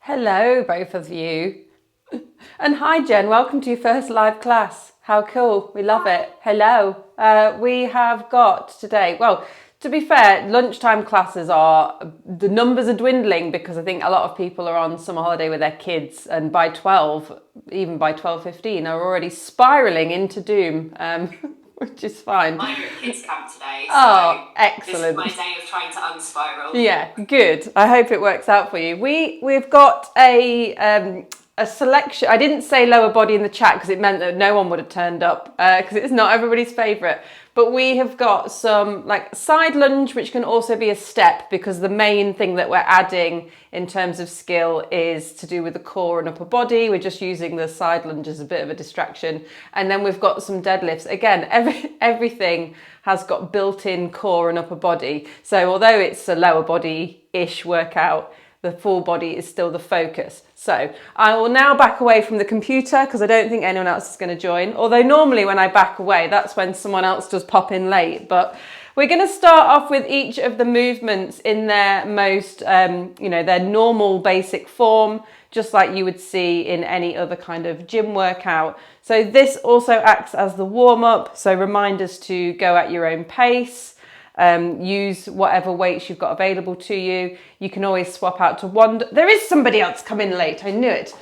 Hello, both of you. And hi, Jen. Welcome to your first live class. How cool. We love it. Hello. We have got today, well, to be fair, lunchtime classes the numbers are dwindling because I think a lot of people are on summer holiday with their kids, and by 12, even by 12:15, are already spiraling into doom, which is fine. I'm at kids camp today, so Oh, excellent. this is my day of trying to unspiral. Yeah, good. I hope it works out for you. We've got a selection. I didn't say lower body in the chat because it meant that no one would have turned up because it's not everybody's favourite. But we have got some like side lunge, which can also be a step because the main thing that we're adding in terms of skill is to do with the core and upper body. We're just using the side lunge as a bit of a distraction. And then we've got some deadlifts. Again, everything has got built-in core and upper body. So although it's a lower body-ish workout, the full body is still the focus. So I will now back away from the computer because I don't think anyone else is going to join. Although normally when I back away, that's when someone else does pop in late. But we're going to start off with each of the movements in their most, their normal basic form, just like you would see in any other kind of gym workout. So this also acts as the warm-up. So reminders to go at your own pace. Use whatever weights you've got available to you. You can always swap out to one. There is somebody else coming late. I knew it.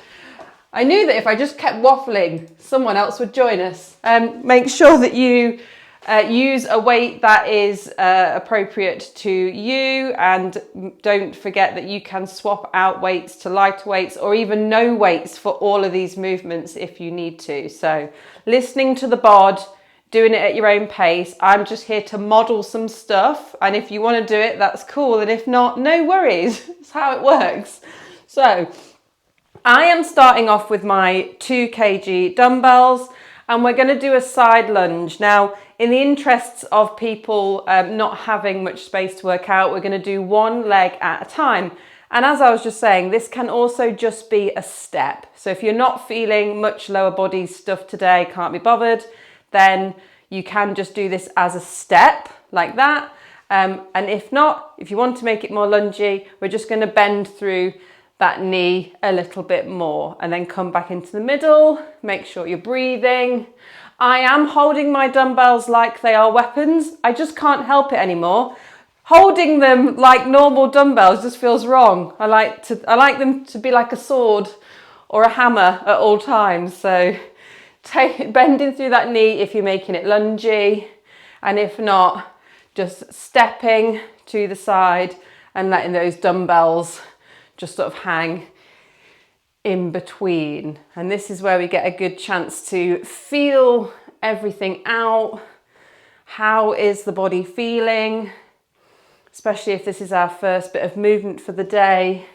I knew that if I just kept waffling, someone else would join us. Make sure that you use a weight that is appropriate to you, and don't forget that you can swap out weights to lighter weights or even no weights for all of these movements if you need to. So listening to the bod, doing it at your own pace. I'm just here to model some stuff, and if you want to do it, that's cool, and if not, no worries. That's how it works. So I am starting off with my 2 kg dumbbells, and we're going to do a side lunge. Now, in the interests of people not having much space to work out, we're going to do one leg at a time. And as I was just saying, this can also just be a step. So if you're not feeling much lower body stuff today, can't be bothered, then you can just do this as a step like that. And if not, if you want to make it more lungy, we're just going to bend through that knee a little bit more and then come back into the middle. Make sure you're breathing. I am holding my dumbbells like they are weapons. I just can't help it anymore. Holding them like normal dumbbells just feels wrong. I like them to be like a sword or a hammer at all times. So bending through that knee if you're making it lungy, and if not, just stepping to the side and letting those dumbbells just sort of hang in between. And this is where we get a good chance to feel everything out. How is the body feeling? Especially if this is our first bit of movement for the day.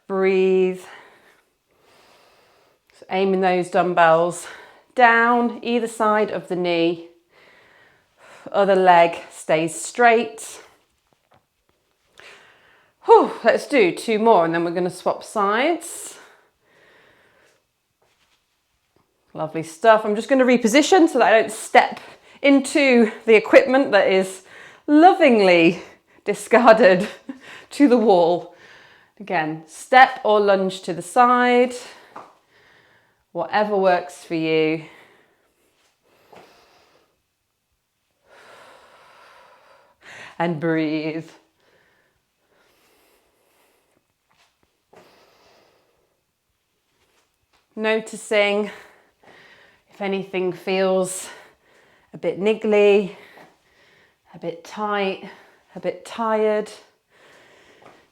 Breathe. Aiming those dumbbells down either side of the knee. Other leg stays straight. Whew, let's do 2 more and then we're going to swap sides. Lovely stuff. I'm just going to reposition so that I don't step into the equipment that is lovingly discarded to the wall. Again, step or lunge to the side. Whatever works for you. And breathe. Noticing if anything feels a bit niggly, a bit tight, a bit tired.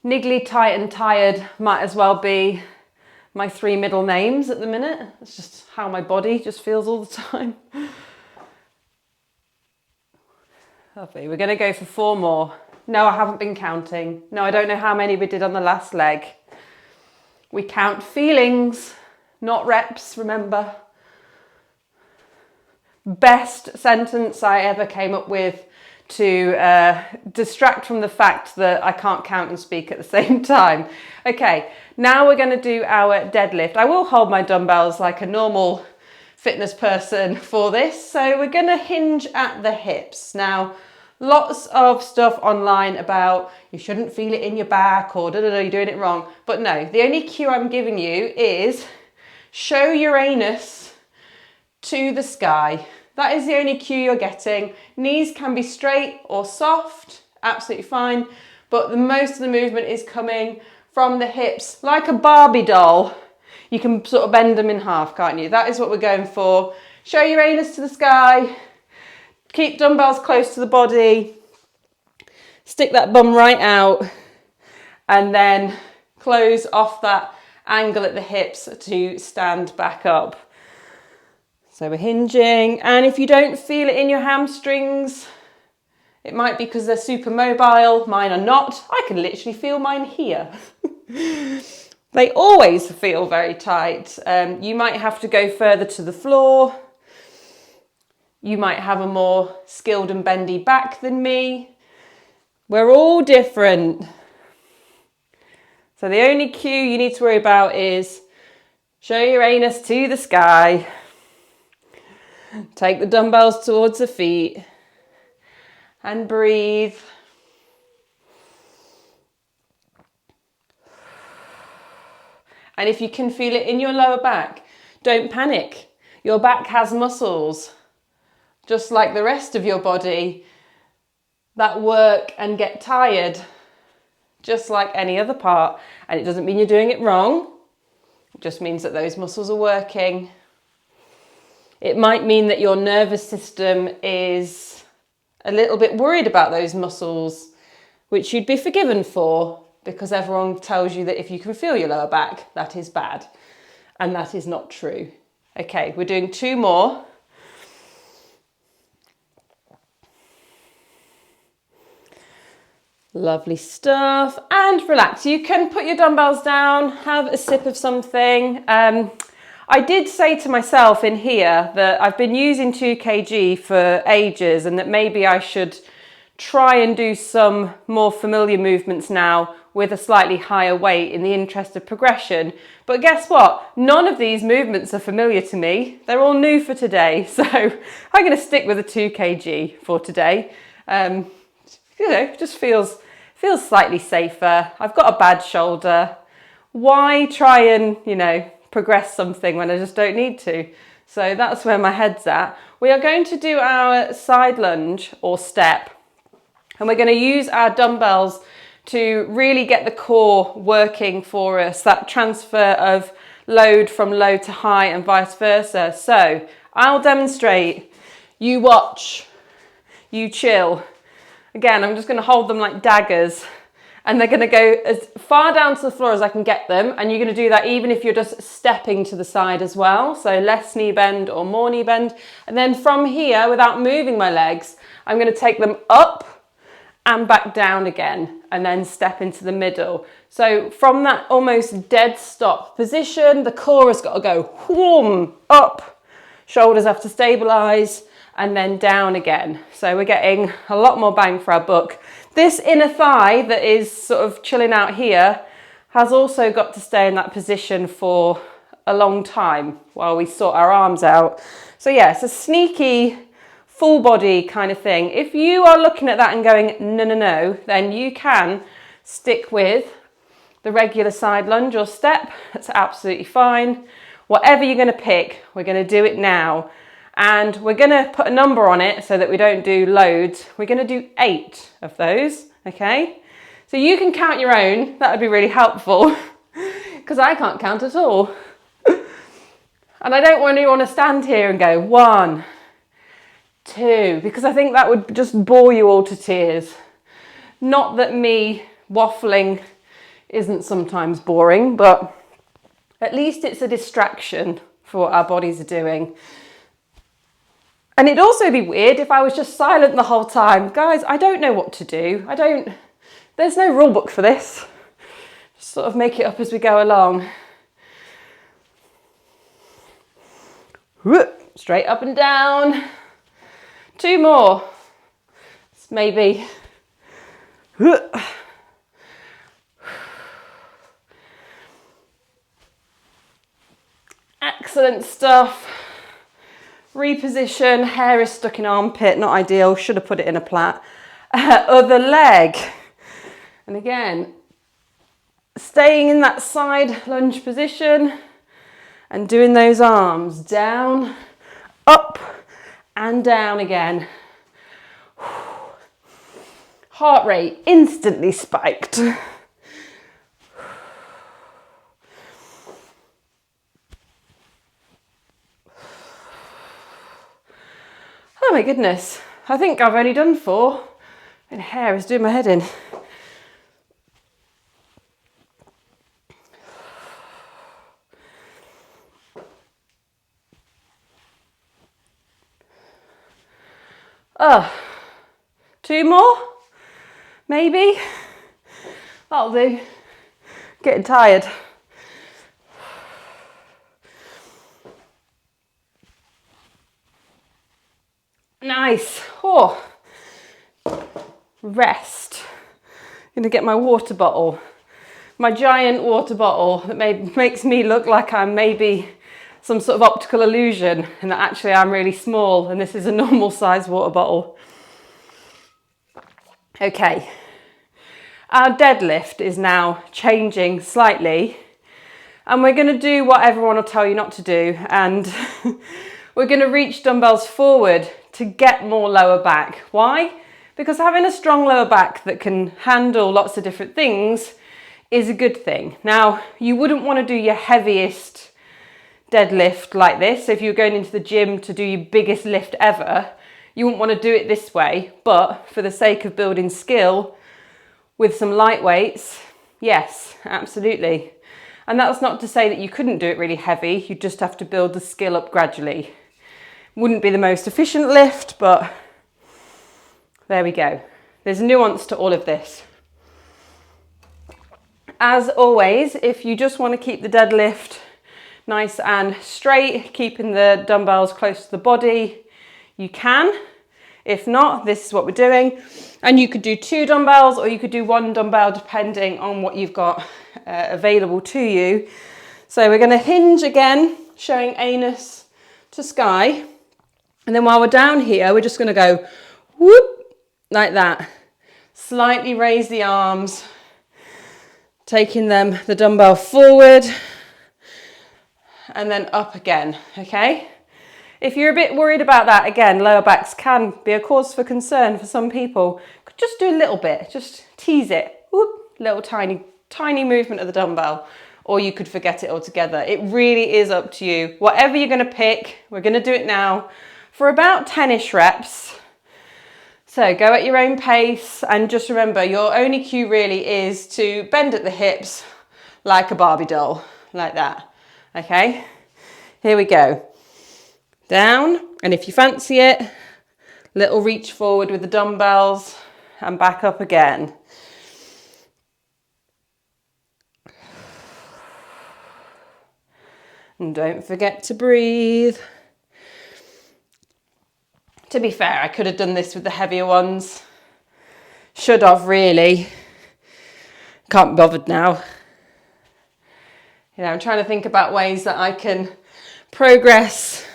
Niggly, tight and tired might as well be my 3 middle names at the minute. It's just how my body just feels all the time. Lovely. We're going to go for 4 more. No, I haven't been counting. No, I don't know how many we did on the last leg. We count feelings, not reps, remember. Best sentence I ever came up with to distract from the fact that I can't count and speak at the same time. Okay, now we're going to do our deadlift. I will hold my dumbbells like a normal fitness person for this. So we're going to hinge at the hips. Now, Lots of stuff online about you shouldn't feel it in your back or you're doing it wrong. But no, the only cue I'm giving you is show your anus to the sky. That is the only cue you're getting. Knees can be straight or soft, absolutely fine. But the most of the movement is coming from the hips, like a Barbie doll. You can sort of bend them in half, can't you? That is what we're going for. Show your anus to the sky. Keep dumbbells close to the body. Stick that bum right out. And then close off that angle at the hips to stand back up. So we're hinging. And if you don't feel it in your hamstrings, it might be because they're super mobile. Mine are not. I can literally feel mine here. They always feel very tight. You might have to go further to the floor. You might have a more skilled and bendy back than me. We're all different. So the only cue you need to worry about is show your anus to the sky. Take the dumbbells towards the feet and breathe. And if you can feel it in your lower back, don't panic. Your back has muscles, just like the rest of your body, that work and get tired, just like any other part. And it doesn't mean you're doing it wrong. It just means that those muscles are working. It might mean that your nervous system is a little bit worried about those muscles, which you'd be forgiven for, because everyone tells you that if you can feel your lower back, that is bad. And that is not true. Okay, we're doing 2 more. Lovely stuff. And relax. You can put your dumbbells down, have a sip of something. I did say to myself in here that I've been using 2 kg for ages and that maybe I should try and do some more familiar movements now with a slightly higher weight in the interest of progression. But guess what? None of these movements are familiar to me. They're all new for today. So I'm going to stick with a 2 kg for today. You know, just feels slightly safer. I've got a bad shoulder. Why try and, you know, progress something when I just don't need to? So that's where my head's at. We are going to do our side lunge or step, and we're going to use our dumbbells to really get the core working for us, that transfer of load from low to high and vice versa. So I'll demonstrate, you watch, you chill. Again, I'm just going to hold them like daggers, and they're going to go as far down to the floor as I can get them. And you're going to do that even if you're just stepping to the side as well. So less knee bend or more knee bend. And then from here, without moving my legs, I'm going to take them up and back down again, and then step into the middle. So from that almost dead stop position, the core has got to go whoom, up, shoulders have to stabilize, and then down again. So we're getting a lot more bang for our buck. This inner thigh that is sort of chilling out here has also got to stay in that position for a long time while we sort our arms out. So yeah, it's a sneaky full body kind of thing. If you are looking at that and going, no, no, no, then you can stick with the regular side lunge or step. That's absolutely fine. Whatever you're going to pick, we're going to do it now. And we're going to put a number on it so that we don't do loads. We're going to do 8 of those, okay? So you can count your own. That would be really helpful because I can't count at all. And I don't want anyone to stand here and go 1, 2, because I think that would just bore you all to tears. Not that me waffling isn't sometimes boring, but at least it's a distraction for what our bodies are doing. And it'd also be weird if I was just silent the whole time. Guys, I don't know what to do. There's no rule book for this. Just sort of make it up as we go along. Straight up and down. 2 more. Maybe. Excellent stuff. Reposition, hair is stuck in armpit, not ideal, should have put it in a plait. Other leg. And again, staying in that side lunge position and doing those arms down, up and down again. Heart rate instantly spiked. Oh my goodness, I think I've only done 4. And hair is doing my head in. Oh, 2 more? Maybe? That'll do. Getting tired. Nice. Oh. Rest. I'm gonna get my water bottle. My giant water bottle that makes me look like I'm maybe some sort of optical illusion and that actually I'm really small and this is a normal size water bottle. Okay. Our deadlift is now changing slightly and we're going to do what everyone will tell you not to do, and we're going to reach dumbbells forward to get more lower back. Why? Because having a strong lower back that can handle lots of different things is a good thing. Now, you wouldn't want to do your heaviest deadlift like this. If you're going into the gym to do your biggest lift ever, you wouldn't want to do it this way, but for the sake of building skill with some light weights, yes, absolutely. And that's not to say that you couldn't do it really heavy, you just have to build the skill up gradually. Wouldn't be the most efficient lift, but there we go. There's nuance to all of this. As always, if you just want to keep the deadlift nice and straight, keeping the dumbbells close to the body, you can. If not, this is what we're doing. And you could do 2 dumbbells or you could do 1 dumbbell depending on what you've got available to you. So we're going to hinge again, showing anus to sky. And then while we're down here, we're just going to go whoop, like that. Slightly raise the arms, taking the dumbbell forward and then up again, okay? If you're a bit worried about that, again, lower backs can be a cause for concern for some people. Just do a little bit, just tease it. Whoop, little tiny movement of the dumbbell, or you could forget it altogether. It really is up to you. Whatever you're gonna pick, we're gonna do it now for about 10-ish reps. So go at your own pace and just remember your only cue really is to bend at the hips like a Barbie doll, like that, okay? Here we go. Down, and if you fancy it, little reach forward with the dumbbells and back up again. And don't forget to breathe. To be fair, I could have done this with the heavier ones. Should have, really. Can't be bothered now. You know, I'm trying to think about ways that I can progress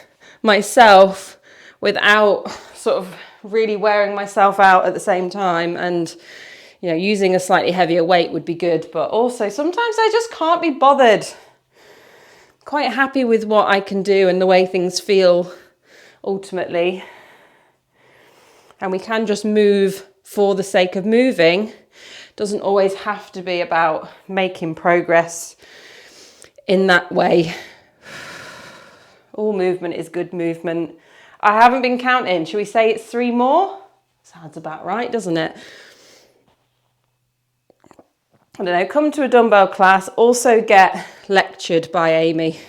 myself without sort of really wearing myself out at the same time, and you know, using a slightly heavier weight would be good, but also sometimes I just can't be bothered. Quite happy with what I can do and the way things feel ultimately, and we can just move for the sake of moving. Doesn't always have to be about making progress in that way. All movement is good movement. I haven't been counting. Should we say it's 3 more? Sounds about right, doesn't it? I don't know, come to a dumbbell class, also get lectured by Amy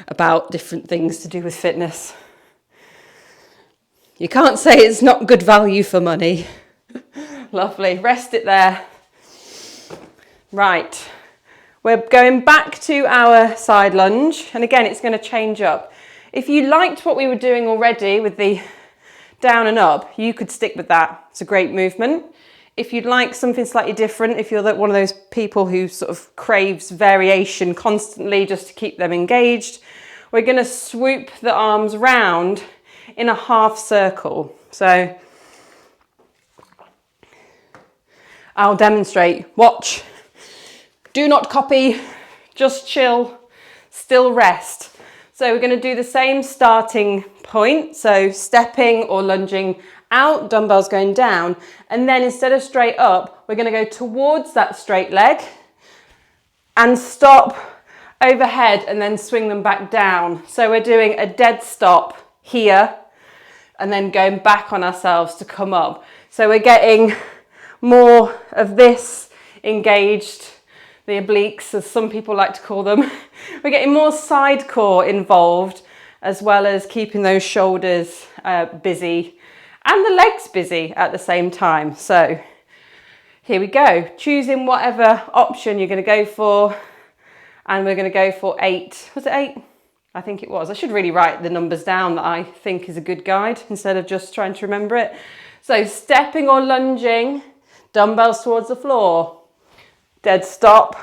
about different things to do with fitness. You can't say it's not good value for money. Lovely, rest it there. Right. We're going back to our side lunge, and again, it's going to change up. If you liked what we were doing already with the down and up, you could stick with that. It's a great movement. If you'd like something slightly different, if you're one of those people who sort of craves variation constantly just to keep them engaged, we're going to swoop the arms round in a half circle. So I'll demonstrate. Watch. Do not copy, just chill, still rest. So we're going to do the same starting point. So stepping or lunging out, dumbbells going down. And then instead of straight up, we're going to go towards that straight leg and stop overhead and then swing them back down. So we're doing a dead stop here and then going back on ourselves to come up. So we're getting more of this engaged, the obliques, as some people like to call them. We're getting more side core involved, as well as keeping those shoulders busy and the legs busy at the same time. So here we go, choosing whatever option you're going to go for. And we're going to go for 8. Was it 8? I think it was. I should really write the numbers down that I think is a good guide instead of just trying to remember it. So stepping or lunging, dumbbells towards the floor, dead stop,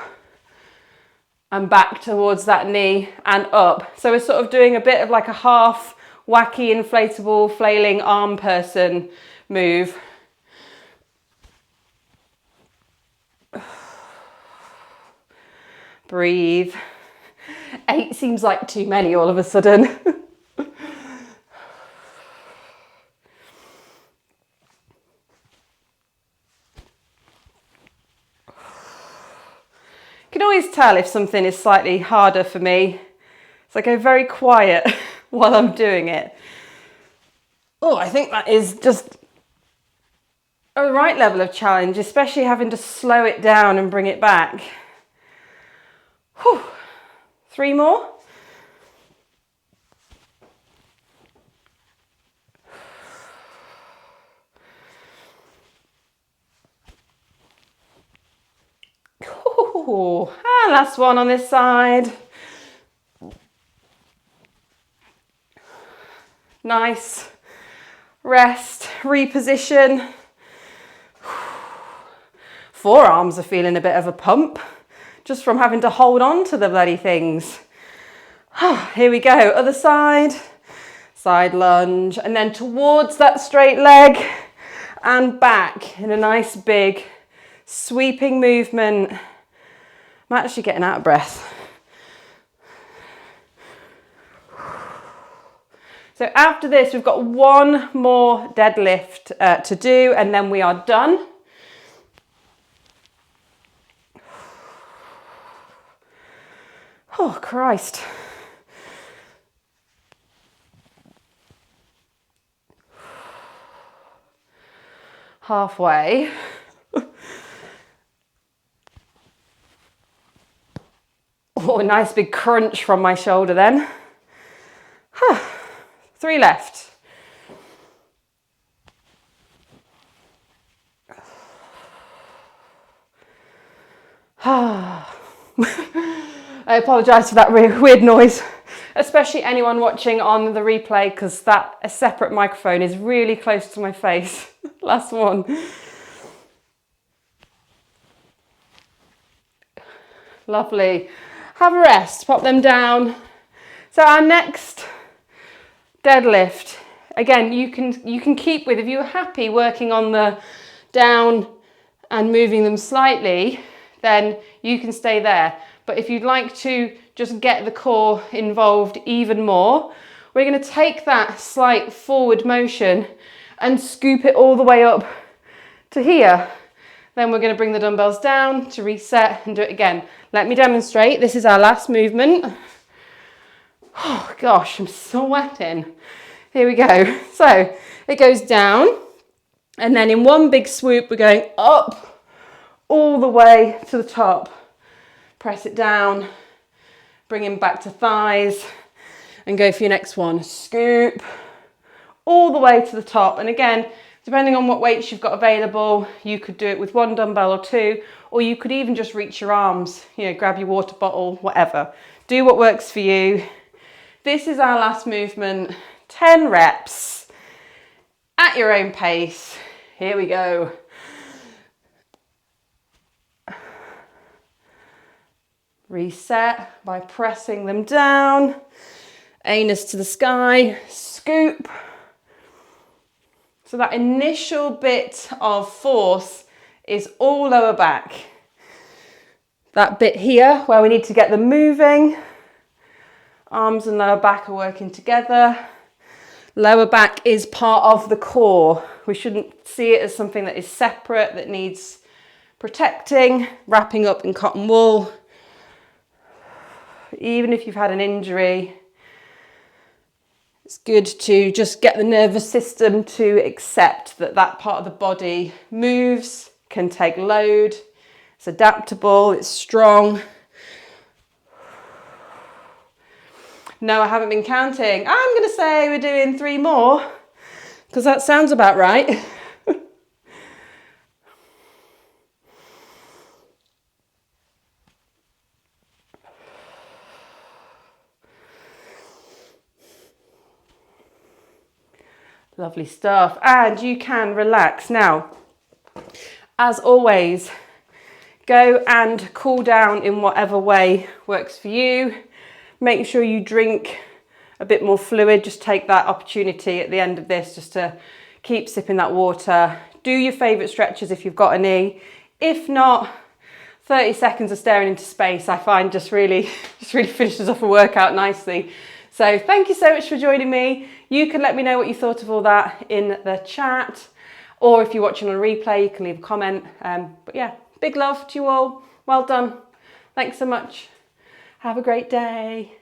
and back towards that knee and up. So we're sort of doing a bit of like a half wacky, inflatable, flailing arm person move. Breathe. 8 seems like too many all of a sudden. You can always tell if something is slightly harder for me. So I go very quiet while I'm doing it. Oh, I think that is just a right level of challenge, especially having to slow it down and bring it back. Whew. 3 more. Ooh. And last one on this side. Nice. Rest, reposition. Forearms are feeling a bit of a pump just from having to hold on to the bloody things. Here we go, other side, side lunge, and then towards that straight leg and back in a nice big sweeping movement. I'm actually getting out of breath. So after this, we've got one more deadlift to do, and then we are done. Oh, Christ. Halfway. Oh, a nice big crunch from my shoulder then. 3 left. I apologise for that weird noise, especially anyone watching on the replay, because a separate microphone is really close to my face. Last one. Lovely. Have a rest, pop them down. So our next deadlift, again, you can keep with, if you're happy working on the down and moving them slightly, then you can stay there. But if you'd like to just get the core involved even more, we're going to take that slight forward motion and scoop it all the way up to here. Then we're going to bring the dumbbells down to reset and do it again. Let me demonstrate. This is our last movement. Oh gosh, I'm sweating. Here we go. So it goes down, and then in one big swoop, we're going up all the way to the top. Press it down, bring it back to thighs, and go for your next one. Scoop all the way to the top. And again, depending on what weights you've got available, you could do it with 1 dumbbell or 2, or you could even just reach your arms, grab your water bottle, whatever. Do what works for you. This is our last movement, 10 reps at your own pace. Here we go. Reset by pressing them down, anus to the sky, scoop. So that initial bit of force is all lower back. That bit here where we need to get them moving. Arms and lower back are working together. Lower back is part of the core. We shouldn't see it as something that is separate, that needs protecting, wrapping up in cotton wool. Even if you've had an injury, it's good to just get the nervous system to accept that that part of the body moves, can take load, it's adaptable, it's strong. No, I haven't been counting. I'm going to say we're doing 3 more because that sounds about right. Lovely stuff. And you can relax. Now, as always, go and cool down in whatever way works for you. Make sure you drink a bit more fluid. Just take that opportunity at the end of this just to keep sipping that water. Do your favourite stretches if you've got any. If not, 30 seconds of staring into space I find just really finishes off a workout nicely. So thank you so much for joining me. You can let me know what you thought of all that in the chat, or if you're watching on a replay, you can leave a comment. But yeah, big love to you all. Well done. Thanks so much. Have a great day.